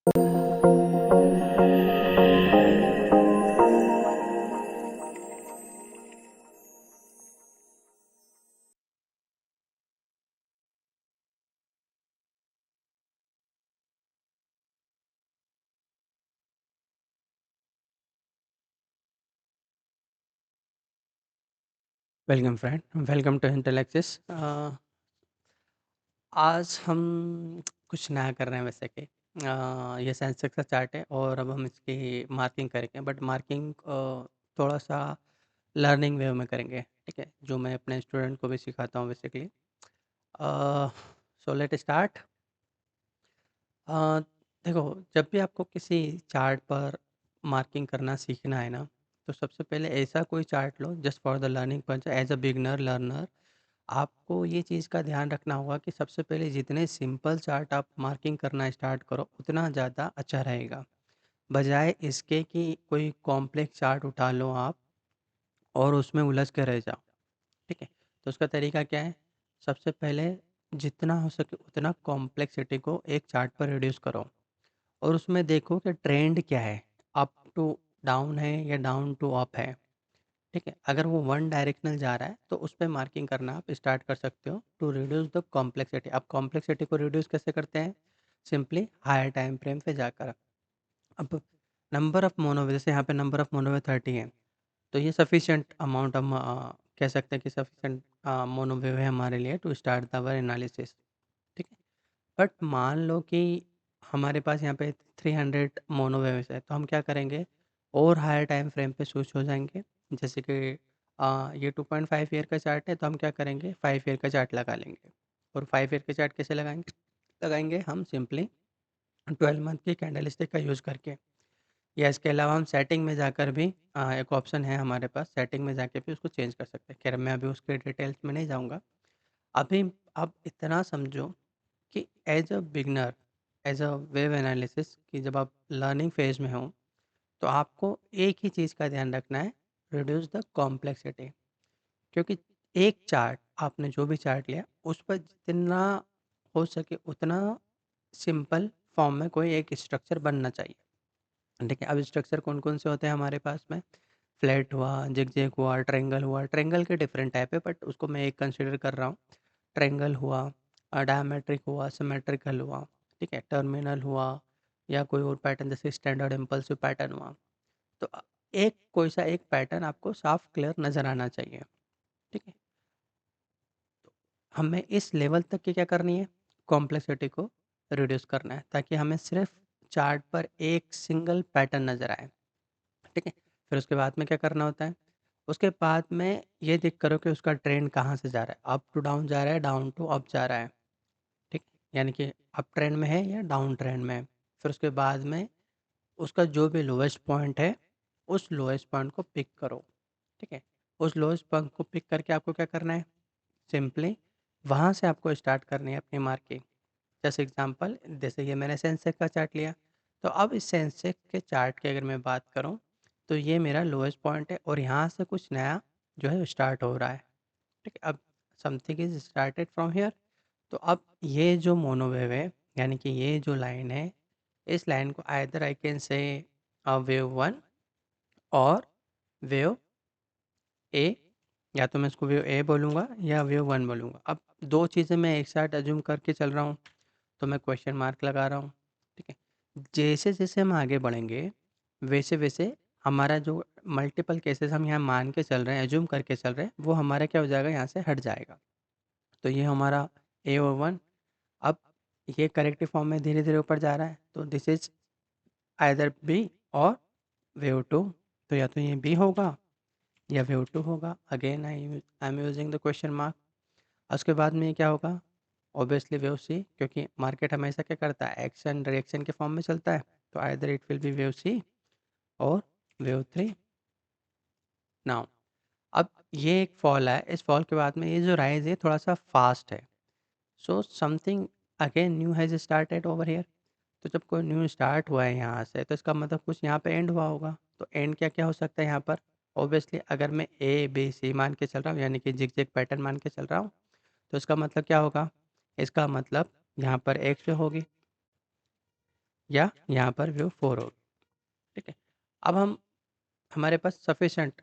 Welcome friend, welcome to Intellexis. आज हम कुछ नया कर रहे हैं वैसे कि ये सेंसेक्स का चार्ट है और अब हम इसकी मार्किंग करेंगे, बट मार्किंग थोड़ा सा लर्निंग वे में करेंगे। ठीक है, जो मैं अपने स्टूडेंट को भी सिखाता हूँ बेसिकली। So let start. देखो, जब भी आपको किसी चार्ट पर मार्किंग करना सीखना है ना, तो सबसे पहले ऐसा कोई चार्ट लो just for the learning purpose. As a beginner learner आपको ये चीज़ का ध्यान रखना होगा कि सबसे पहले जितने सिंपल चार्ट आप मार्किंग करना स्टार्ट करो उतना ज़्यादा अच्छा रहेगा, बजाय इसके कि कोई कॉम्प्लेक्स चार्ट उठा लो आप और उसमें उलझ के रह जाओ। ठीक है, तो उसका तरीका क्या है? सबसे पहले जितना हो सके उतना कॉम्प्लेक्सिटी को एक चार्ट पर रिड्यूस करो और उसमें देखो कि ट्रेंड क्या है, अप टू डाउन है या डाउन टू अप है। ठीक है, अगर वो वन डायरेक्शनल जा रहा है तो उस पे मार्किंग करना आप स्टार्ट कर सकते हो टू रिड्यूस द कॉम्प्लेक्सिटी। अब कॉम्प्लेक्सिटी को रिड्यूस कैसे करते हैं? सिंपली हायर टाइम फ्रेम पे जाकर। अब नंबर ऑफ मोनोवे, जैसे यहाँ पे नंबर ऑफ मोनोवे 30 है, तो ये सफिशिएंट अमाउंट हम कह सकते हैं कि सफिशिएंट मोनोवे है हमारे लिए टू स्टार्ट आवर एनालिसिस। ठीक है, बट मान लो कि हमारे पास यहाँ पे 300 मोनोवेव्स है, तो हम क्या करेंगे? और हायर टाइम फ्रेम पे स्विच हो जाएंगे। जैसे कि ये 2.5 ईयर का चार्ट है, तो हम क्या करेंगे? 5 ईयर का चार्ट लगा लेंगे। और 5 ईयर का चार्ट कैसे लगाएंगे? लगाएंगे हम सिंपली 12 मंथ की कैंडल स्टिक का यूज़ करके, या इसके अलावा हम सेटिंग में जाकर भी एक ऑप्शन है हमारे पास, सेटिंग में जाके भी उसको चेंज कर सकते हैं। खैर, मैं अभी उसके डिटेल्स में नहीं जाऊँगा। अभी आप इतना समझो कि as a beginner, as a wave analysis, कि जब आप लर्निंग फेज में हो तो आपको एक ही चीज़ का ध्यान रखना है, रिड्यूस द कॉम्प्लेक्सिटी। क्योंकि एक चार्ट, आपने जो भी चार्ट लिया उस पर जितना हो सके उतना सिंपल फॉर्म में कोई एक स्ट्रक्चर बनना चाहिए। ठीक है, अब स्ट्रक्चर कौन कौन से होते हैं हमारे पास में? फ्लैट हुआ, जिगजैग हुआ, ट्रायंगल हुआ। ट्रायंगल के डिफरेंट टाइप है बट उसको मैं एक कंसिडर कर रहा हूँ। ट्रायंगल हुआ, डायमेट्रिक हुआ, सिमेट्रिकल हुआ। ठीक है, टर्मिनल हुआ, या कोई और पैटर्न जैसे स्टैंडर्ड इम्पल्सिव पैटर्न हुआ। तो एक कोई सा एक पैटर्न आपको साफ क्लियर नज़र आना चाहिए। ठीक है, हमें इस लेवल तक की क्या करनी है? कॉम्प्लेक्सिटी को रिड्यूस करना है, ताकि हमें सिर्फ चार्ट पर एक सिंगल पैटर्न नज़र आए। ठीक है, फिर उसके बाद में क्या करना होता है? उसके बाद में ये देख करो कि उसका ट्रेंड कहाँ से जा रहा है, अप टू डाउन जा रहा है, डाउन टू अप जा रहा है। ठीक है, यानी कि अप ट्रेंड में है या डाउन ट्रेंड में है। फिर उसके बाद में उसका जो भी लोएस्ट पॉइंट है, उस लोएस्ट पॉइंट को पिक करो। ठीक है, उस लोएस्ट पॉइंट को पिक करके आपको क्या करना है? सिंपली वहाँ से आपको स्टार्ट करनी है अपनी मार्किंग। जैसे एग्जांपल, जैसे ये मैंने सेंसेक्स का चार्ट लिया, तो अब इस सेंसेक्स के चार्ट की अगर मैं बात करूँ, तो ये मेरा लोएस्ट पॉइंट है और यहाँ से कुछ नया जो है स्टार्ट हो रहा है। ठीक है, अब something is started from here. तो अब ये जो मोनोवेव है, यानी कि ये जो लाइन है, इस लाइन को either I can say wave one और वेव ए, या तो मैं इसको वेव ए बोलूँगा या वेव वन बोलूँगा। अब दो चीज़ें मैं एक साथ अज्यूम करके चल रहा हूँ, तो मैं क्वेश्चन मार्क लगा रहा हूँ। ठीक है, जैसे जैसे हम आगे बढ़ेंगे वैसे वैसे हमारा जो मल्टीपल केसेस हम यहाँ मान के चल रहे हैं, एज्यूम करके चल रहे हैं, वो हमारा क्या हो जाएगा? यहाँ से हट जाएगा। तो ये हमारा ए और वन। अब ये करेक्टिव फॉर्म में धीरे धीरे ऊपर जा रहा है, तो दिस इज आइदर बी और वेव टू। तो या तो ये बी होगा या वेव टू होगा। Again I am using the question mark. उसके बाद में ये क्या होगा? ऑब्वियसली वेव सी, क्योंकि मार्केट हमेशा क्या करता है? एक्शन रिएक्शन के फॉर्म में चलता है। तो either it will be wave C और वेव थ्री। नाउ अब ये एक फॉल है, इस फॉल के बाद में ये जो राइज है थोड़ा सा फास्ट है। So something again new has started over here. तो जब कोई न्यू स्टार्ट हुआ है यहाँ से, तो इसका मतलब कुछ यहाँ पे एंड हुआ होगा। तो एंड क्या क्या हो सकता है यहाँ पर? ऑब्वियसली अगर मैं ए बी सी मान के चल रहा हूँ, यानी कि जिग जिग पैटर्न मान के चल रहा हूँ, तो इसका मतलब क्या होगा? इसका मतलब यहाँ पर एक्स होगी, या यहाँ पर व्यू 4 होगी, ठीक है। अब हम हमारे पास सफिशिएंट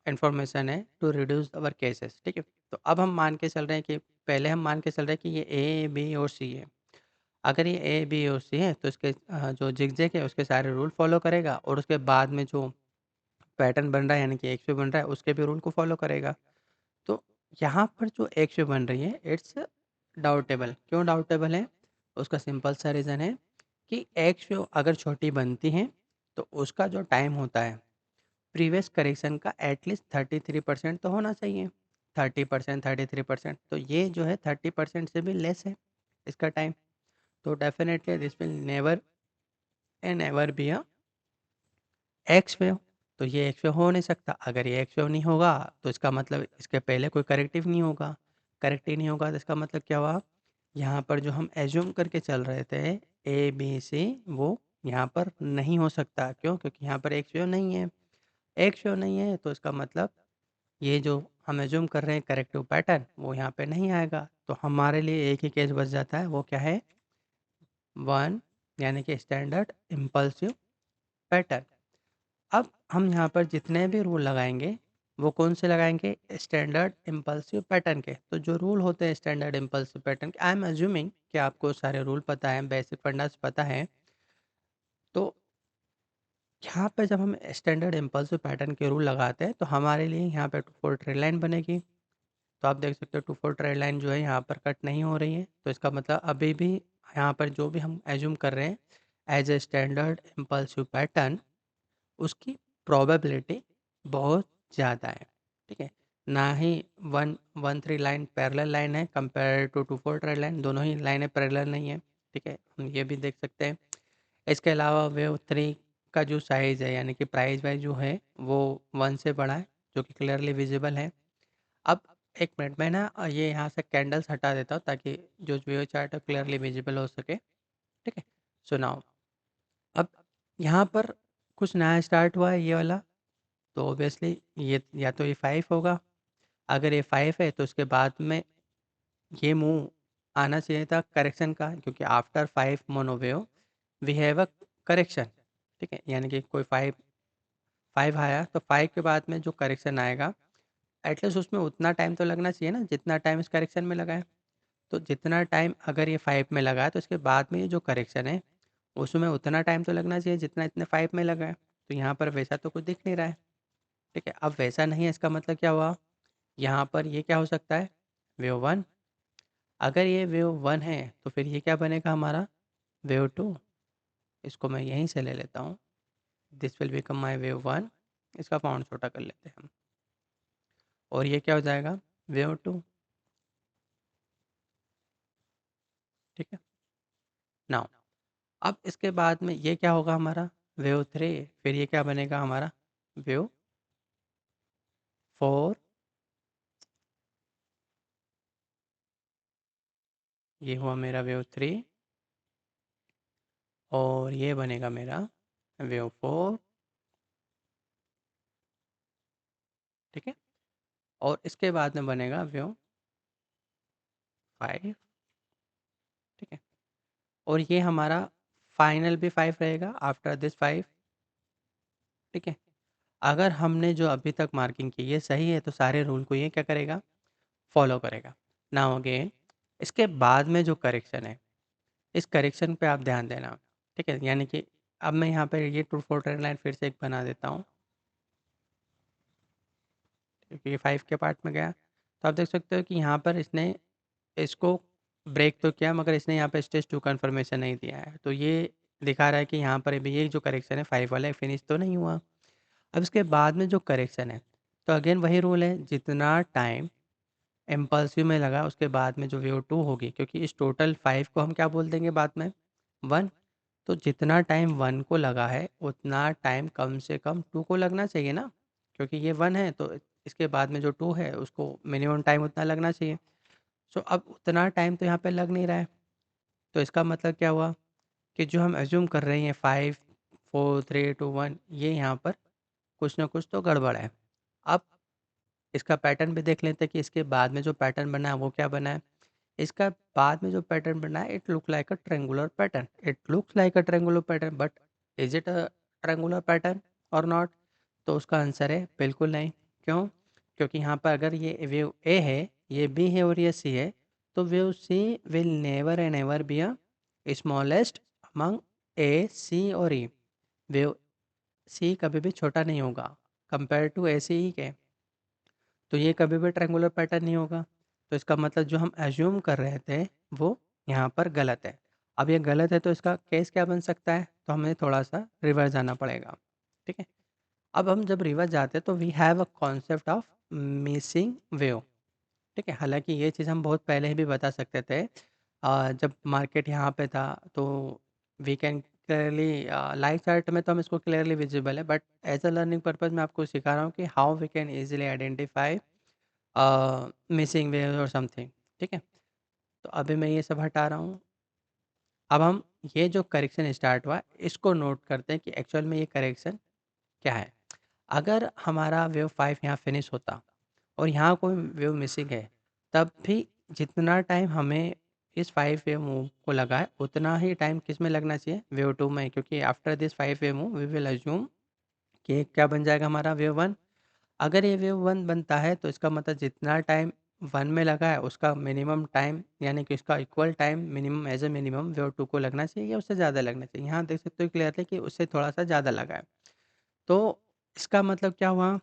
इन्फॉर्मेशन है टू रिड्यूस अवर केसेस, ठीक है। तो अब हम मान के चल रहे हैं कि पहले हम मान के चल रहे हैं कि ये ए बी और सी है। अगर ये ए बी और सी है तो इसके जो जिगजैग है उसके सारे रूल फॉलो करेगा, और उसके बाद में जो पैटर्न बन रहा है यानी कि एक्स बन रहा है उसके भी रूल को फॉलो करेगा। तो यहाँ पर जो एक्स बन रही है इट्स डाउटेबल। क्यों डाउटेबल है? उसका सिंपल सा रीज़न है कि एक्स अगर छोटी बनती हैं तो उसका जो टाइम होता है प्रीवियस करेक्शन का एटलीस्ट 33% तो होना चाहिए। 30%, 33%, तो ये जो है 30% से भी लेस है इसका टाइम। तो definitely this will never end ever be a x wave. तो ये एक्स वेव हो नहीं सकता। अगर ये एक्स वेव नहीं होगा तो इसका मतलब इसके पहले कोई करेक्टिव नहीं होगा। करेक्टिव नहीं होगा तो इसका मतलब क्या हुआ? यहाँ पर जो हम एज्यूम करके चल रहे थे ए बी सी, वो यहाँ पर नहीं हो सकता। क्यों? क्योंकि यहाँ पर एक्स वेव नहीं है। एक्स वेव नहीं है तो इसका मतलब ये जो हम एज्यूम कर रहे हैं करेक्टिव पैटर्न वो यहाँ पे नहीं आएगा। तो हमारे लिए एक ही केस बच जाता है, वो क्या है? वन, यानी कि स्टैंडर्ड इम्पल्सिव पैटर्न। अब हम यहाँ पर जितने भी रूल लगाएंगे वो कौन से लगाएंगे? स्टैंडर्ड इम्पल्सिव पैटर्न के। तो जो रूल होते हैं स्टैंडर्ड इम्पल्सिव पैटर्न के, आई एम अज्यूमिंग कि आपको सारे रूल पता है, बेसिक फंडास पता है। तो यहाँ पे जब हम स्टैंडर्ड इम्पल्सिव पैटर्न के रूल लगाते हैं तो हमारे लिए यहाँ पे टू फोर ट्रेड लाइन बनेगी। तो आप देख सकते हो टू फोर ट्रेड लाइन जो है यहाँ पर कट नहीं हो रही है। तो इसका मतलब अभी भी यहाँ पर जो भी हम एज्यूम कर रहे हैं as a standard impulsive pattern, उसकी प्रोबेबिलिटी बहुत ज़्यादा है, ठीक है। ना ही one one three line parallel line है compare to two four trade line, दोनों ही लाइनें पैरेलल नहीं है, ठीक है। हम ये भी देख सकते हैं। इसके अलावा वेव थ्री का जो साइज़ है यानी कि प्राइस वाइज जो है वो वन से बड़ा है, जो कि क्लियरली विजिबल है। अब एक मिनट में ना ये यहाँ से कैंडल्स हटा देता हूँ ताकि जो वेव चार्ट है क्लियरली विजिबल हो सके, ठीक है। सुनाओ। अब यहाँ पर कुछ नया स्टार्ट हुआ है ये वाला, तो ऑब्वियसली ये या तो ये 5 होगा। अगर ये 5 है तो उसके बाद में ये मूव आना चाहिए था करेक्शन का, क्योंकि after 5 monowave we have a correction, ठीक है। यानी कि कोई 5 आया तो 5 के बाद में जो करेक्शन आएगा एटलीस्ट उसमें उतना टाइम तो लगना चाहिए ना जितना टाइम इस करेक्शन में लगा है। तो जितना टाइम अगर ये 5 में लगा है तो इसके बाद में ये जो करेक्शन है उसमें उतना टाइम तो लगना चाहिए जितना इतने 5 में लगा है। तो यहाँ पर वैसा तो कुछ दिख नहीं रहा है, ठीक है। अब वैसा नहीं है इसका मतलब क्या हुआ? यहाँ पर ये क्या हो सकता है? Wave one. अगर ये वेव वन है तो फिर ये क्या बनेगा हमारा? Wave two. इसको मैं यहीं से ले लेता हूँ। This will become my wave one. इसका फाउंड छोटा कर लेते हैं हम, और ये क्या हो जाएगा? वेव टू, ठीक है। नाउ अब इसके बाद में ये क्या होगा हमारा? Wave three. फिर ये क्या बनेगा हमारा? Wave four. ये हुआ मेरा वेव थ्री, और ये बनेगा मेरा वेव फोर, ठीक है। और इसके बाद में बनेगा वेव फाइव, ठीक है। और ये हमारा फाइनल भी 5 रहेगा आफ्टर दिस 5, ठीक है। अगर हमने जो अभी तक मार्किंग की ये सही है तो सारे रूल को ये क्या करेगा? फॉलो करेगा। नाउ अगेन इसके बाद में जो करेक्शन है इस करेक्शन पे आप ध्यान देना, ठीक है। यानी कि अब मैं यहाँ पे ये टू फोर ट्रेंड लाइन फिर से एक बना देता हूँ, क्योंकि ये 5 के पार्ट में गया। तो आप देख सकते हो कि यहाँ पर इसने इसको ब्रेक तो किया मगर इसने यहाँ पे स्टेज 2 कन्फर्मेशन नहीं दिया है। तो ये दिखा रहा है कि यहाँ पर अभी ये जो करेक्शन है 5 वाला फिनिश तो नहीं हुआ। अब इसके बाद में जो करेक्शन है तो अगेन वही रूल है, जितना टाइम इम्पल्सिव में लगा उसके बाद में जो वेव टू होगी, क्योंकि इस टोटल 5 को हम क्या बोल देंगे बाद में? वन। तो जितना टाइम वन को लगा है उतना टाइम कम से कम टू को लगना चाहिए ना, क्योंकि ये वन है तो इसके बाद में जो टू है उसको मिनिमम टाइम उतना लगना चाहिए। सो अब उतना टाइम तो यहाँ पे लग नहीं रहा है। तो इसका मतलब क्या हुआ कि जो हम एज्यूम कर रहे हैं 5 4 3 2 1, ये यहाँ पर कुछ ना कुछ तो गड़बड़ है। अब इसका पैटर्न भी देख लेते हैं कि इसके बाद में जो पैटर्न बना है वो क्या बना है। इसका बाद में जो पैटर्न बना है, it look like a triangular pattern, it looks like a triangular pattern, but is it a triangular pattern और नॉट? तो उसका आंसर है बिल्कुल नहीं। क्यों? क्योंकि यहाँ पर अगर ये वेव ए है, ये बी है और ये सी है, तो wave C will never end ever be a smallest among A, C और ई। वेव सी कभी भी छोटा नहीं होगा कंपेयर टू ए, सी, ई के। तो ये कभी भी ट्रायंगुलर पैटर्न नहीं होगा। तो इसका मतलब जो हम एज्यूम कर रहे थे, वो यहाँ पर गलत है। अब ये गलत है तो इसका केस क्या बन सकता है? तो हमें थोड़ा सा रिवर्स जाना पड़ेगा। ठीक है? अब हम जब रिवर्स जाते हैं तो we have a concept of missing wave. ठीक है? हालाँकि ये चीज़ हम बहुत पहले ही भी बता सकते थे। जब मार्केट यहाँ पे था तो we can clearly live chart में तो हम इसको क्लियरली विजिबल है, but as a learning purpose मैं आपको सिखा रहा हूँ कि how we can easily identify missing wave और समथिंग। ठीक है? तो अभी मैं ये सब हटा रहा हूँ। अब हम ये जो करेक्शन स्टार्ट हुआ, इसको नोट करते हैं कि एक्चुअल में ये करेक्शन क्या है। अगर हमारा वेव 5 यहाँ फिनिश होता और यहाँ कोई वेव मिसिंग है, तब भी जितना टाइम हमें इस 5 वेव मूव को लगा है, उतना ही टाइम किस में लगना चाहिए? वेव 2 में, क्योंकि after this 5 wave move we will assume कि क्या बन जाएगा हमारा? वेव 1। अगर ये वेव 1 बनता है तो इसका मतलब जितना टाइम 1 में लगा है, उसका मिनिमम टाइम, यानी कि उसका equal time minimum, as a minimum wave 2 को लगना चाहिए या उससे ज़्यादा लगना चाहिए। यहाँ देख सकते हो क्लियरली कि उससे थोड़ा-सा ज़्यादा लगा है। तो इसका मतलब क्या हुआ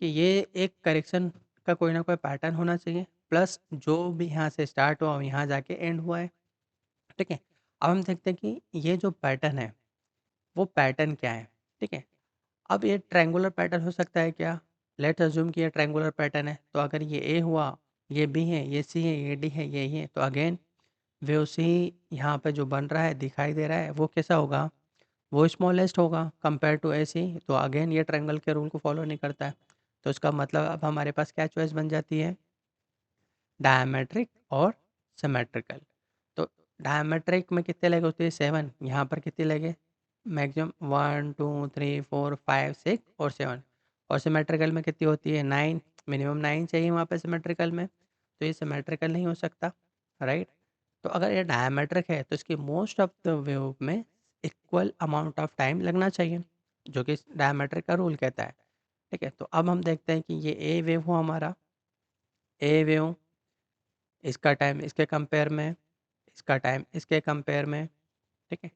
कि ये एक करेक्शन का कोई ना कोई पैटर्न होना चाहिए, प्लस जो भी यहाँ से स्टार्ट हुआ, वो यहाँ जाके एंड हुआ है। ठीक है? अब हम देखते हैं कि ये जो पैटर्न है, वो पैटर्न क्या है? ठीक है? अब ये ट्रायंगुलर पैटर्न हो सकता है क्या? लेट्स अज़्यूम कि ये ट्रायंगुलर पैटर्न है, तो अगर ये ए हुआ, ये बी है, ये सी है, ये डी है, ये ई है, तो अगेन वेव सी यहाँ पे जो बन रहा है, दिखाई दे रहा है, वो कैसा होगा? वो स्मॉलेस्ट होगा कंपेयर टू ए, सी। तो अगेन ये ट्रायंगल के रूल को फॉलो नहीं करता है। तो इसका मतलब अब हमारे पास क्या चॉइस बन जाती है? डायमेट्रिक और सिमेट्रिकल। तो डायमेट्रिक में कितने लेग होते हैं? 7। यहाँ पर कितने लगे? मैक्सिमम 1 2 3 4 5 6 और 7। और सिमेट्रिकल में कितनी होती है? 9। मिनिमम 9 चाहिए वहाँ पे सिमेट्रिकल में। तो ये सिमेट्रिकल नहीं हो सकता, राइट? तो अगर ये डायमेट्रिक है तो इसकी मोस्ट ऑफ द वेव में इक्वल अमाउंट ऑफ टाइम लगना चाहिए, जो कि डायमेट्रिक का रूल कहता है। ठीक है? तो अब हम देखते हैं कि ये ए वेव हुआ हमारा। ए वेव, इसका टाइम इसके कंपेयर में, इसका टाइम इसके कंपेयर में, ठीक है?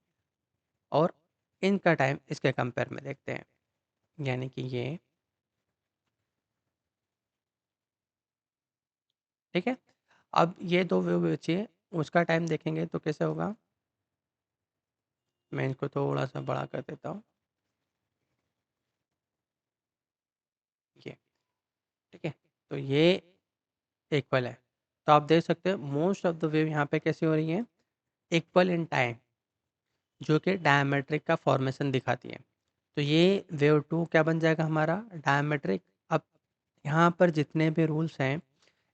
और इनका टाइम इसके कंपेयर में देखते हैं। यानी कि ये, ठीक है? अब ये 2 वेव बची है, उसका टाइम देखेंगे तो कैसे होगा? मैं इसको थोड़ा-सा बड़ा कर देता हूँ, ये, ठीक है? तो ये इक्वल है। तो आप देख सकते हो मोस्ट ऑफ द वेव यहाँ पे कैसी हो रही है? इक्वल इन टाइम, जो कि डायमेट्रिक का फॉर्मेशन दिखाती है। तो ये वेव 2 क्या बन जाएगा हमारा? डायमेट्रिक। अब यहाँ पर जितने भी रूल्स हैं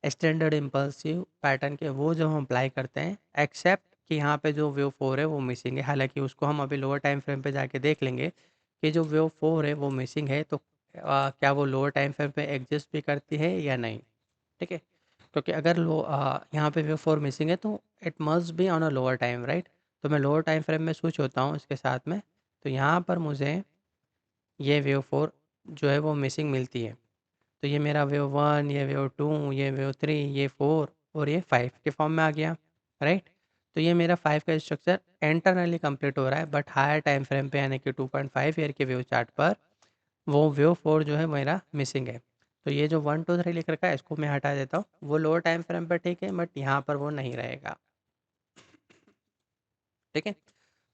स्टैंडर्ड इम्पल्सिव पैटर्न के, वो जो हम अप्लाई करते हैं, एक्सेप्ट कि यहाँ पे जो वेव 4 है वो मिसिंग है। हालाँकि उसको हम अभी लोअर टाइम फ्रेम पे जाके देख लेंगे कि जो वेव 4 है वो मिसिंग है, तो क्या वो लोअर टाइम फ्रेम पे एग्ज़िस्ट भी करती है या नहीं? ठीक है? क्योंकि अगर यहाँ पे वेव 4 मिसिंग है तो it must be on a lower time, right? तो मैं लोअर टाइम फ्रेम में स्विच होता हूँ इसके साथ में, तो यहाँ पर मुझे ये वेव 4 जो है वो मिसिंग मिलती है। तो ये मेरा वेव 1, ये वेव 2, ये वेव 3, ये 4 और ये 5 के फॉर्म में आ गया, राइट? तो ये मेरा 5 का स्ट्रक्चर इंटरनली कंप्लीट हो रहा है, बट हायर टाइम फ्रेम पे यानी कि 2.5 ईयर के वेव चार्ट पर वो वेव 4 जो है मेरा मिसिंग है। तो ये जो 1 2 3 लिख रखा है इसको मैं हटा देता हूँ। वो लोअर टाइम फ्रेम पर ठीक है, बट यहाँ पर वो नहीं रहेगा, ठीक है?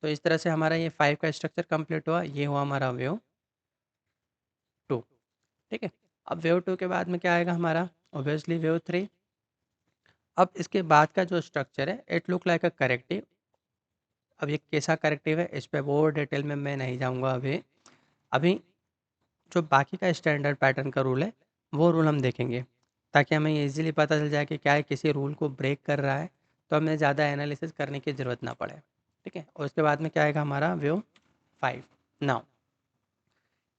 तो इस तरह से हमारा ये 5 का स्ट्रक्चर कंप्लीट हुआ। ये हुआ हमारा वेव 2, ठीक है? अब वेव 2 के बाद में क्या आएगा हमारा? Obviously wave 3। अब इसके बाद का जो स्ट्रक्चर है, it look like a corrective. अब ये कैसा करेक्टिव है, इस पे बहुत डिटेल में मैं नहीं जाऊँगा अभी। अभी जो बाकी का स्टैंडर्ड पैटर्न का रूल है, वो रूल हम देखेंगे, ताकि हमें ये ईज़िली पता चल जाए कि क्या है किसी रूल को ब्रेक कर रहा है, तो हमें ज़्यादा एनालिसिस करने की ज़रूरत ना पड़े, ठीक है? और उसके बाद में क्या आएगा हमारा वेव 5। नाउ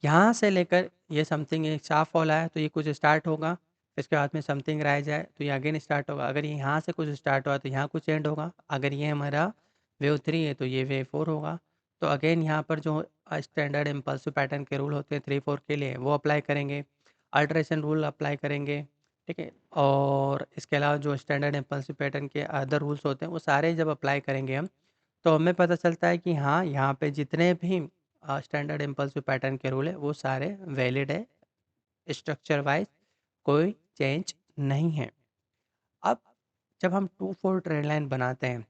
यहाँ से लेकर ये समथिंग एक साफ फॉल आया, तो ये कुछ स्टार्ट होगा, फिर इसके बाद में समथिंग राइज है तो ये अगेन स्टार्ट होगा। अगर ये यहाँ से कुछ स्टार्ट हुआ तो यहाँ कुछ एंड होगा। अगर ये हमारा वेव 3 है तो ये वेव 4 होगा। तो अगेन यहाँ पर जो स्टैंडर्ड इम्पल्सिव पैटर्न के रूल होते हैं 3-4 के लिए वो अप्लाई करेंगे, अल्ट्रेशन रूल अप्लाई करेंगे, ठीक है। और इसके अलावा जो स्टैंडर्ड इम्पल्सिव पैटर्न के अदर रूल्स होते हैं वो सारे जब अप्लाई करेंगे हम, तो हमें पता चलता है कि हाँ, यहाँ पे जितने भी स्टैंडर्ड इम्पल्सिव पैटर्न के रूल है वो सारे वैलिड है, स्ट्रक्चर वाइज कोई चेंज नहीं है। अब जब हम 2-4 ट्रेड लाइन बनाते हैं,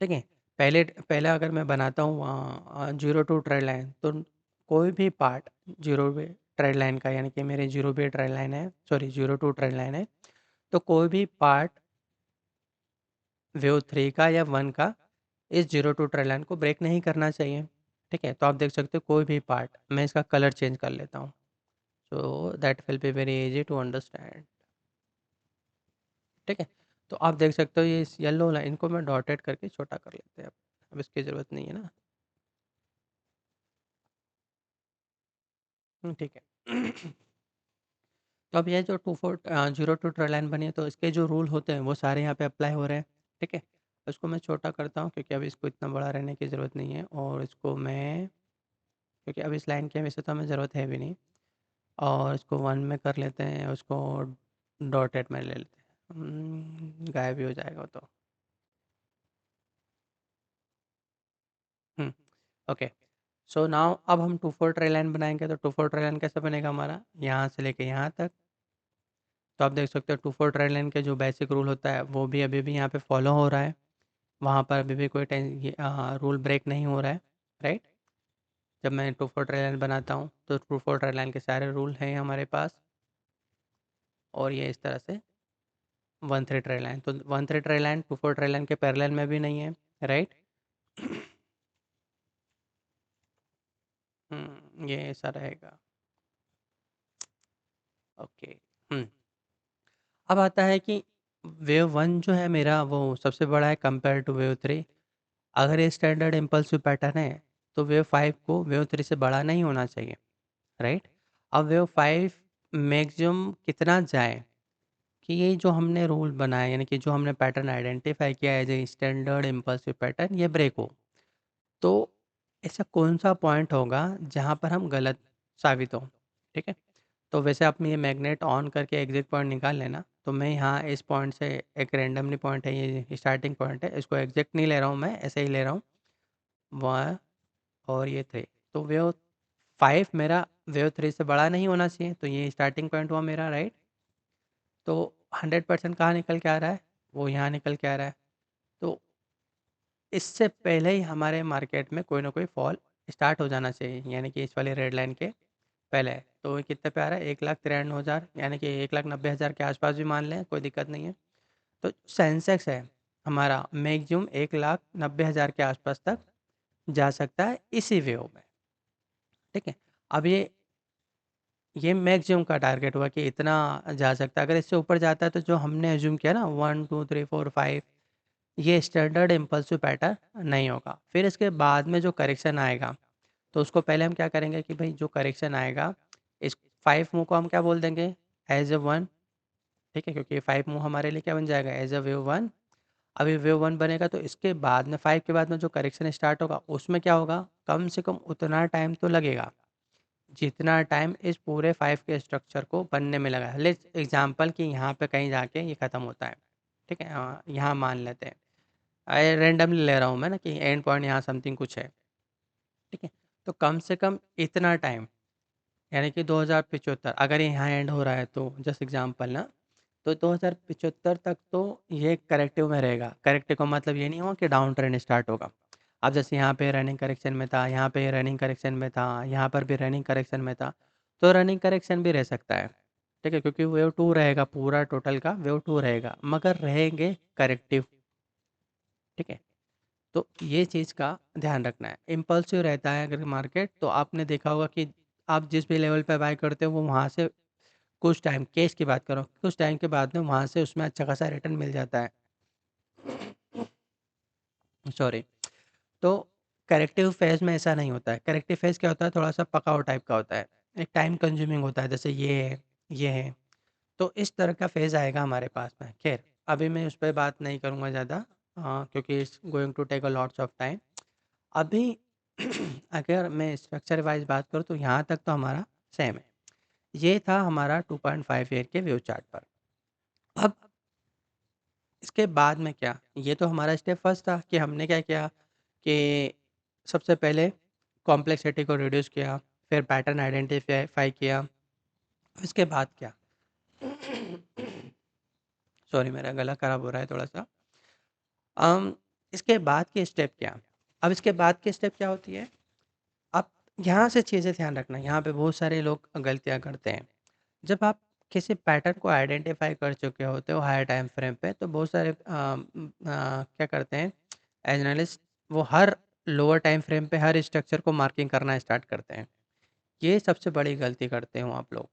ठीक है, पहले पहले अगर मैं बनाता हूँ 0-2 ट्रेड लाइन, तो कोई भी पार्ट 0 बे ट्रेड लाइन का, यानी कि मेरे 0 बे ट्रेड लाइन है, सॉरी 0-2 ट्रेड लाइन है, तो कोई भी पार्ट वेव 3 का या 1 का इस 0-2 ट्रेड लाइन को ब्रेक नहीं करना चाहिए, ठीक है। तो आप देख सकते हो कोई भी पार्ट, मैं इसका कलर चेंज कर लेता हूँ, so that will be very easy to understand, ठीक है। तो आप देख सकते हो ये इस येलो लाइन को मैं डॉटेड करके छोटा कर लेते हैं अब इसकी ज़रूरत नहीं है ना। ठीक है। तो अब ये जो 2-4 0-2 ट्रेड लाइन बनी है तो इसके जो रूल होते हैं वो सारे यहाँ पे अप्लाई हो रहे हैं, ठीक है। उसको मैं छोटा करता हूँ क्योंकि अब इसको इतना बड़ा रहने की ज़रूरत नहीं है, और इसको मैं, क्योंकि अब इस लाइन की वैसे तो हमें ज़रूरत है भी नहीं, और इसको 1 में कर लेते हैं, उसको डॉटेड में ले लेते हैं। गायब भी हो जाएगा वो तो। हुँ, ओके। सो नाउ अब हम 2-4 ट्री लाइन बनाएँगे, तो 2-4 ट्री लाइन कैसे बनेगा हमारा? यहाँ से लेके यहाँ तक। तो आप देख सकते हो 2-4 ट्री लाइन के जो बेसिक रूल होता है वो भी अभी भी यहाँ पे फॉलो हो रहा है। वहाँ पर अभी भी कोई रूल ब्रेक नहीं हो रहा है, राइट? जब मैं 2-4 ट्री लाइन बनाता हूँ तो 2-4 ट्री लाइन के सारे रूल हैं हमारे पास, और ये इस तरह से 1-3 ट्री लाइन। तो 1-3 ट्री लाइन 2-4 ट्री लाइन के पैरेलल में भी नहीं है, राइट? ये ऐसा रहेगा। ओके। हुँ। अब आता है कि वेव 1 जो है मेरा वो सबसे बड़ा है कंपेयर टू वेव 3। अगर ये स्टैंडर्ड इम्पल्सिव पैटर्न है तो वेव 5 को वेव 3 से बड़ा नहीं होना चाहिए, राइट? अब वेव 5 मैक्सिमम कितना जाए कि ये जो हमने रूल बनाया, यानी कि जो हमने पैटर्न आइडेंटिफाई किया as a standard impulsive pattern, ये ब्रेक हो। तो ऐसा कौन-सा पॉइंट होगा जहाँ पर हम गलत साबित हों, ठीक है? तो वैसे आप ये मैग्नेट ऑन करके एग्ज़िट पॉइंट निकाल लेना। तो मैं यहाँ इस पॉइंट से, एक रैंडमली पॉइंट है ये, स्टार्टिंग पॉइंट है, इसको एग्ज़ैक्ट नहीं ले रहा हूँ मैं, ऐसे ही ले रहा हूँ। 1 और ये 3, तो वेव 5 मेरा वेव 3 से बड़ा नहीं होना चाहिए, तो ये स्टार्टिंग पॉइंट हुआ मेरा, राइट? तो 100% कहाँ निकल के आ रहा है? वो यहाँ निकल के आ रहा है। तो इससे पहले ही हमारे मार्केट में कोई ना कोई फॉल स्टार्ट हो जाना चाहिए, यानी कि इस वाली रेड लाइन के पहले। तो ये कितने पे आ रहा है? 1,93,000, यानी कि 1,90,000 के आसपास भी मान लें, कोई दिक्कत नहीं है। तो सेंसेक्स है हमारा मैक्सिमम 1,90,000 के आसपास तक जा सकता है इसी वेव में, ठीक है। अब ये मैक्सिमम का टारगेट हुआ कि इतना जा सकता है। अगर इससे ऊपर जाता है तो जो हमने एज्यूम किया ना 1 2 3 4 5, ये स्टैंडर्ड इम्पल्सिव पैटर्न नहीं होगा। फिर इसके बाद में जो करेक्शन आएगा, तो उसको पहले हम क्या करेंगे कि भाई जो करेक्शन आएगा, इस 5 मूव को हम क्या बोल देंगे? एज ए 1, ठीक है, क्योंकि 5 मूव हमारे लिए क्या बन जाएगा? As a wave 1। अभी वेव 1 बनेगा तो इसके बाद में 5 के बाद में जो करेक्शन स्टार्ट होगा उसमें क्या होगा? कम से कम उतना टाइम तो लगेगा जितना टाइम इस पूरे 5 के स्ट्रक्चर को बनने में लगा है। लेट्स एग्जांपल कि यहाँ पे कहीं जाके ये ख़त्म होता है, ठीक है? यहाँ मान लेते हैं, रैंडमली ले रहा हूँ मैं ना कि एंड पॉइंट यहाँ समथिंग कुछ है, ठीक है? तो कम से कम इतना टाइम, यानी कि 2075 अगर ये यहाँ एंड हो रहा है तो जस्ट एग्जांपल ना, तो 2075 तक तो ये करेक्टिव में रहेगा। करेक्टिव का मतलब ये नहीं होगा कि डाउन ट्रेंड स्टार्ट होगा। अब जैसे यहाँ पे रनिंग करेक्शन में था, यहाँ पे रनिंग करेक्शन में था, यहाँ पर भी रनिंग करेक्शन में था, तो रनिंग करेक्शन भी रह सकता है, ठीक है? क्योंकि वेव 2 रहेगा, पूरा टोटल का वेव 2 रहेगा, मगर रहेंगे करेक्टिव, ठीक है? तो ये चीज़ का ध्यान रखना है। इम्पल्सिव रहता है अगर मार्केट, तो आपने देखा होगा कि आप जिस भी लेवल पे बाय करते हो वो वहाँ से कुछ टाइम, केस की बात कर रहा हूँ, कुछ टाइम के बाद में वहाँ से उसमें अच्छा खासा रिटर्न मिल जाता है। सॉरी। तो करेक्टिव फेज़ में ऐसा नहीं होता है। करेक्टिव फेज़ क्या होता है? थोड़ा-सा पकाऊ टाइप का होता है। एक टाइम कंज्यूमिंग होता है, जैसे ये है, ये है। तो इस तरह का फ़ेज़ आएगा हमारे पास में। ख़ैर, अभी मैं उस पे बात नहीं करूँगा ज़्यादा क्योंकि it's going to take a lots of time. अभी अगर मैं स्ट्रक्चर वाइज़ बात करूँ तो यहाँ तक तो हमारा सेम है। ये था हमारा 2.5 ईयर के व्यू चार्ट पर। अब इसके बाद में क्या? ये तो हमारा स्टेप फर्स्ट था कि हमने क्या किया कि सबसे पहले कॉम्प्लेक्सिटी को रिड्यूस किया, फिर पैटर्न आइडेंटिफ़ाई किया। इसके बाद क्या? सॉरी मेरा गला ख़राब हो रहा है थोड़ा-सा। अम, इसके बाद की स्टेप क्या? अब इसके बाद की स्टेप क्या होती है? अब यहाँ से चीज़ें ध्यान रखना, यहाँ पे बहुत सारे लोग गलतियाँ करते हैं। जब आप किसी पैटर्न को आइडेंटिफ़ाई कर चुके होते हो हायर टाइम फ्रेम पे, तो बहुत सारे क्या करते हैं एनालिस्ट, वो हर लोअर टाइम फ्रेम पे हर स्ट्रक्चर को मार्किंग करना स्टार्ट करते हैं। ये सबसे बड़ी गलती करते हो आप लोग।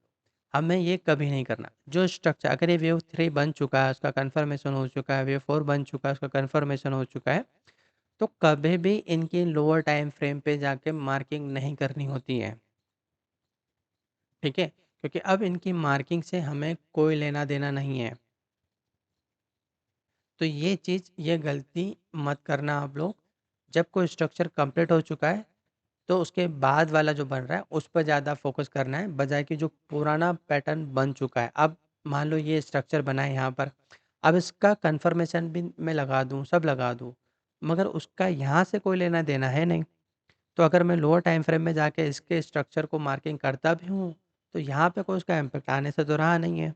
हमें ये कभी नहीं करना। जो स्ट्रक्चर अगर ये वेव 3 बन चुका है, उसका कन्फर्मेशन हो चुका है, वेव 4 बन चुका है, उसका कन्फर्मेशन हो चुका है, तो कभी भी इनकी लोअर टाइम फ्रेम पे जाके मार्किंग नहीं करनी होती है। ठीक है? क्योंकि अब इनकी मार्किंग से हमें कोई लेना-देना नहीं है। तो ये चीज़, ये गलती मत करना आप लोग। जब कोई स्ट्रक्चर कंप्लीट हो चुका है, तो उसके बाद वाला जो बन रहा है, उस पर ज़्यादा फोकस करना है, बजाए कि जो पुराना पैटर्न बन चुका है। अब मान लो ये स्ट्रक्चर बना है यहाँ पर, अब इसका कन्फर्मेशन भी मैं लगा दूँ, सब लगा दूँ, मगर उसका यहाँ से कोई लेना-देना है नहीं। तो अगर मैं लोअर टाइम फ्रेम में जाके इसके स्ट्रक्चर को मार्किंग करता भी हूँ, तो यहाँ पे कोई उसका इम्पैक्ट आने से तो रहा नहीं है।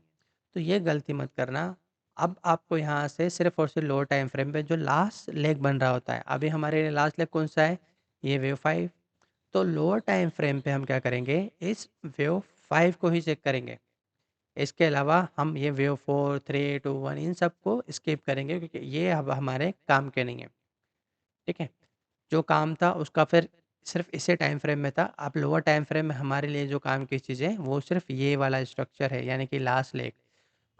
तो ये गलती मत करना। अब आपको यहाँ से सिर्फ़ और सिर्फ़ लोअर टाइम फ्रेम पे जो लास्ट लेग बन रहा होता है, अभी हमारे लिए लास्ट लेग कौन-सा है? ये वेव 5। तो लोअर टाइम फ्रेम पे हम क्या करेंगे, इस वेव 5 को ही चेक करेंगे। इसके अलावा हम ये वेव 4, 3, 2, 1 इन सबको स्किप करेंगे क्योंकि ये अब हमारे काम के नहीं है। ठीक है? जो काम था उसका फिर सिर्फ़ इसी टाइम फ्रेम में था। अब लोअर टाइम फ्रेम में हमारे लिए जो काम की चीज़ें हैं, वो सिर्फ़ ये वाला स्ट्रक्चर है, यानी कि last leg.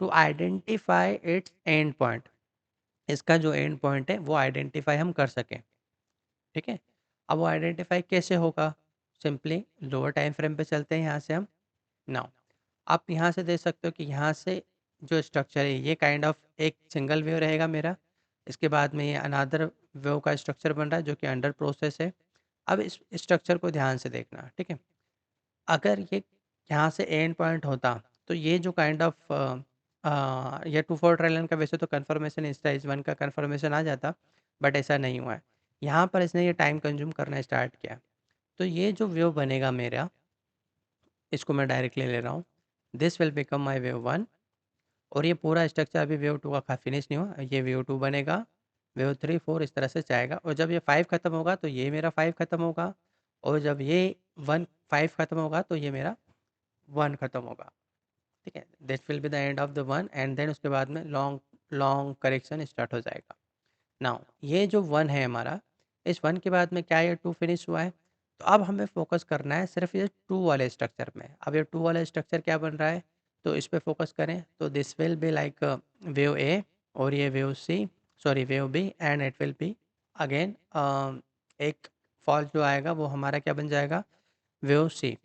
To identify its end point, इसका जो एंड पॉइंट है, वो आइडेंटिफ़ाई हम कर सकें। ठीक है? अब वो आइडेंटिफ़ाई कैसे होगा? सिंपली लोअर टाइम फ्रेम पे चलते हैं यहाँ से हम। नाउ आप यहाँ से देख सकते हो कि यहाँ से जो स्ट्रक्चर है, ये काइंड ऑफ एक सिंगल वेव रहेगा मेरा। इसके बाद में ये अनदर वेव का स्ट्रक्चर बन रहा है जो कि अंडर प्रोसेस है। अब इस स्ट्रक्चर को ध्यान से देखना, ठीक है? अगर ये यहाँ से एंड पॉइंट होता, तो ये जो काइंड ऑफ ये 2-4 ट्रिलियन का वैसे तो कन्फर्मेशन स्टेज 1 का कन्फर्मेशन आ जाता, बट ऐसा नहीं हुआ है। यहाँ पर इसने ये टाइम कंज़्यूम करना स्टार्ट किया। तो ये जो वेव बनेगा मेरा, इसको मैं डायरेक्टली ले रहा हूँ। This will become my wave 1 और ये पूरा स्ट्रक्चर अभी वेव 2 का फिनिश नहीं हुआ। ये वेव 2 बनेगा, वेव 3, 4 इस तरह से जाएगा और जब ये 5 खत्म होगा तो ये मेरा 5 खत्म होगा और जब ये 1 5 खत्म होगा तो ये मेरा 1 खत्म होगा। ठीक है? This will be the end of the 1 and then उसके बाद में लॉन्ग लॉन्ग करेक्शन स्टार्ट हो जाएगा। नाउ ये जो 1 है हमारा, इस 1 के बाद में क्या ये 2 फिनिश हुआ है? तो अब हमें फ़ोकस करना है सिर्फ़ ये 2 वाले स्ट्रक्चर में। अब ये 2 वाला स्ट्रक्चर क्या बन रहा है? तो इस पे फ़ोकस करें, तो this will be like wave A और ये wave C, sorry wave B and it will be again एक फॉल जो आएगा वो हमारा क्या बन जाएगा? Wave C.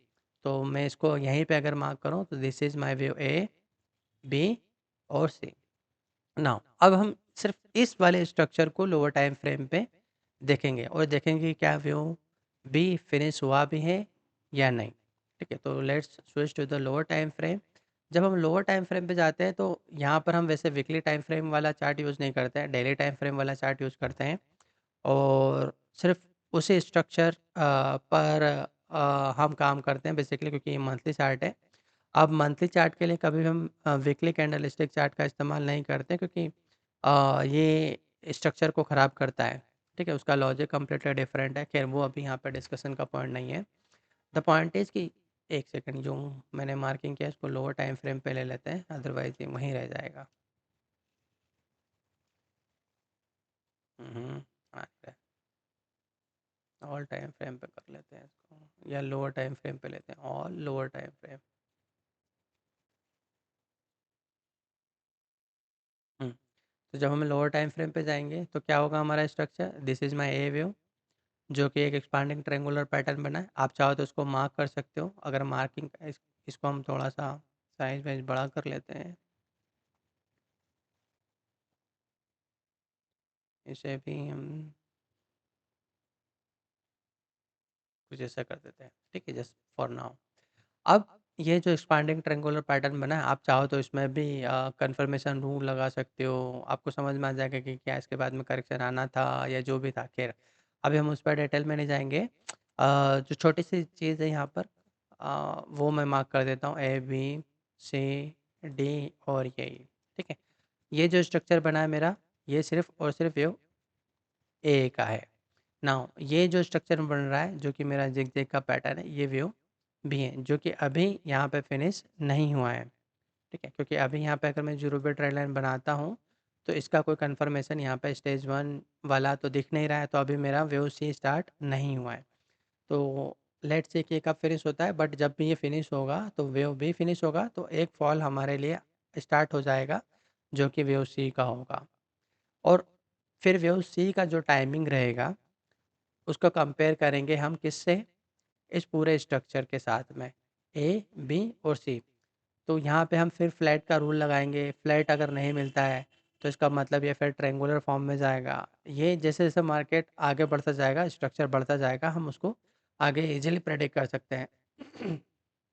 तो मैं इसको यहीं पे अगर मार्क करूँ तो this is my wave A, B और सी। नाउ अब हम सिर्फ इस वाले स्ट्रक्चर को लोअर टाइम फ्रेम पे देखेंगे और देखेंगे कि क्या व्यू बी फिनिश हुआ भी है या नहीं। ठीक है, तो let's switch to the lower time frame. जब हम लोअर टाइम फ्रेम पे जाते हैं तो यहाँ पर हम वैसे वीकली टाइम फ्रेम वाला चार्ट यूज़ नहीं करते हैं, डेली टाइम फ्रेम वाला चार्ट यूज़ करते हैं और सिर्फ उसी स्ट्रक्चर पर हम काम करते हैं बेसिकली क्योंकि ये मंथली चार्ट है। अब मंथली चार्ट के लिए कभी भी हम वीकली कैंडलस्टिक चार्ट का इस्तेमाल नहीं करते क्योंकि ये स्ट्रक्चर को ख़राब करता है। ठीक है, उसका लॉजिक कंप्लीटली डिफरेंट है। खैर वो अभी यहाँ पे डिस्कशन का पॉइंट नहीं है। द पॉइंट इज़ कि एक सेकंड, जो मैंने मार्किंग किया है इसको लोअर टाइम फ्रेम पे ले लेते हैं, अदरवाइज़ ये वहीं रह जाएगा। आ रहा है। ऑल टाइम फ्रेम पे कर लेते हैं इसको या लोअर टाइम फ्रेम पे लेते हैं, ऑल लोअर टाइम फ्रेम। हुँ, तो जब हम लोअर टाइम फ्रेम पे जाएँगे तो क्या होगा हमारा structure? This is my A view जो कि एक एक्सपांडिंग ट्रायंगुलर पैटर्न बना है। आप चाहो तो इसको मार्क कर सकते हो। अगर मार्किंग इसको हम थोड़ा-सा साइज वाइज बड़ा कर लेते हैं, इसे भी हम कुछ ऐसा कर देते हैं, ठीक है, जस्ट फॉर नाउ। अब ये जो एक्सपांडिंग ट्रायंगुलर पैटर्न बना है, आप चाहो तो इसमें भी कन्फर्मेशन रूल लगा सकते हो, आपको समझ में आ जाएगा कि क्या इसके बाद में करेक्शन आना था या जो भी था। खैर, अभी हम उस पर डिटेल में नहीं जाएंगे। जो छोटी सी चीज़ है यहाँ पर, वो मैं मार्क कर देता हूँ, ए बी सी डी और यही, ठीक है। ये जो स्ट्रक्चर बना है मेरा, ये सिर्फ और सिर्फ ये ए का है। नाउ ये जो स्ट्रक्चर बन रहा है जो कि मेरा जिग जैग का पैटर्न है, ये व्यू भी है जो कि अभी यहाँ पे फिनिश नहीं हुआ है, ठीक है। क्योंकि अभी यहाँ पे अगर मैं जीरो पे ट्रेड लाइन बनाता हूँ तो इसका कोई कंफर्मेशन यहाँ पे स्टेज वन वाला तो दिख नहीं रहा है, तो अभी मेरा व्यू सी स्टार्ट नहीं हुआ है। तो लेट्स से कि ये कब फिनिश होता है, बट जब भी ये फिनिश होगा तो वेव भी फिनिश होगा, तो एक फॉल हमारे लिए स्टार्ट हो जाएगा जो कि वेव सी का होगा। और फिर वेव सी का जो टाइमिंग रहेगा उसको कंपेयर करेंगे हम किससे, इस पूरे स्ट्रक्चर के साथ में, ए बी और सी। तो यहाँ पे हम फिर फ्लैट का रूल लगाएंगे, फ्लैट अगर नहीं मिलता है तो इसका मतलब ये फिर ट्रेंगुलर फॉर्म में जाएगा। ये जैसे जैसे मार्केट आगे बढ़ता जाएगा, स्ट्रक्चर बढ़ता जाएगा, हम उसको आगे इजीली प्रेडिक्ट कर सकते हैं।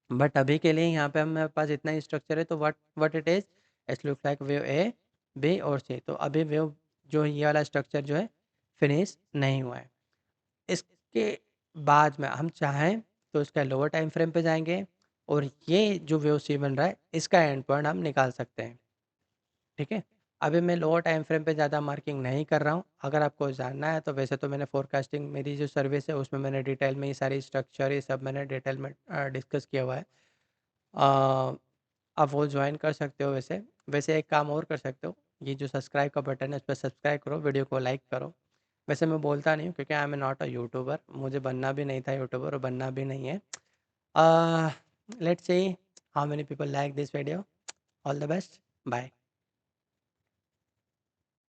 बट अभी के लिए यहाँ पे हमारे पास इतना ही स्ट्रक्चर है, तो what what it is, it's look like wave A B और सी। तो अभी वेव जो ये वाला स्ट्रक्चर जो है फिनिश नहीं हुआ है। इसके बाद में हम चाहें तो इसका लोअर टाइम फ्रेम पे जाएंगे और ये जो वेव सी बन रहा है इसका एंड पॉइंट हम निकाल सकते हैं, ठीक है। अभी मैं लोअर टाइम फ्रेम पे ज़्यादा मार्किंग नहीं कर रहा हूँ। अगर आपको जानना है तो वैसे तो मैंने फोरकास्टिंग, मेरी जो सर्विस है उसमें मैंने डिटेल में ये सारी स्ट्रक्चर ये सब मैंने डिटेल में डिस्कस किया हुआ है। आप वो ज्वाइन कर सकते हो। वैसे वैसे एक काम और कर सकते हो, ये जो सब्सक्राइब का बटन है उस पर सब्सक्राइब करो, वीडियो को लाइक करो। वैसे मैं बोलता नहीं हूँ क्योंकि I am not a YouTuber, मुझे बनना भी नहीं था यूट्यूबर और बनना भी नहीं है। Let's see how many people like this video. All the best, bye.